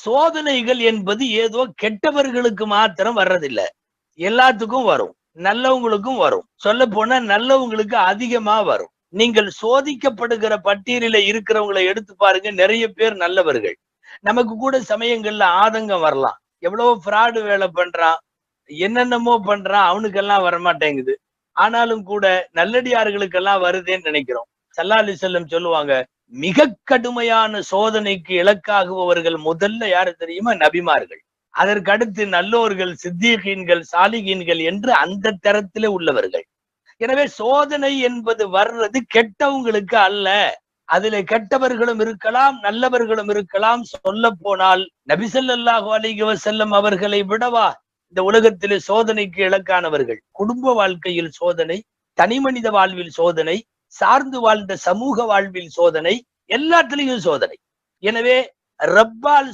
சோதனைகள் என்பது ஏதோ கெட்டவர்களுக்கு மாத்திரம் வர்றதில்லை, எல்லாத்துக்கும் வரும், நல்லவங்களுக்கும் வரும். சொல்ல போனா நல்லவங்களுக்கு அதிகமா வரும். நீங்கள் சோதிக்கப்படுகிற பட்டியலில இருக்கிறவங்களை எடுத்து பாருங்க, நிறைய பேர் நல்லவர்கள். நமக்கு கூட சமயங்கள்ல ஆதங்கம் வரலாம், எவ்வளவு ஃப்ராடு வேலை பண்றான், என்னென்னமோ பண்றான், அவனுக்கெல்லாம் வரமாட்டேங்குது. ஆனாலும் கூட நல்லடியார்களுக்கெல்லாம் வருதேன்னு நினைக்கிறோம். ஸல்லல்லாஹு அலைஹி வஸல்லம் சொல்லுவாங்க, மிக கடுமையான சோதனைக்கு இலக்காகுபவர்கள் முதல்ல யாரு தெரியுமா? நபிமார்கள். அதற்கு அடுத்து நல்லோர்கள், சித்தீகீன்கள், சாலிகீன்கள் என்று அந்த தரத்திலே உள்ளவர்கள். எனவே சோதனை என்பது வர்றது கெட்டவங்களுக்கு அல்ல. அதிலே கெட்டவர்களும் இருக்கலாம், நல்லவர்களும் இருக்கலாம். சொல்ல போனால் நபி ஸல்லல்லாஹு அலைஹி வஸல்லம் அவர்களை விடவா இந்த உலகத்திலே சோதனைக்கு இலக்கானவர்கள்? குடும்ப வாழ்க்கையில் சோதனை, தனி மனித வாழ்வில் சோதனை, சார்ந்து வாழ்ந்த சமூக வாழ்வில் சோதனை, எல்லாத்திலையும் சோதனை. எனவே ரப்பால்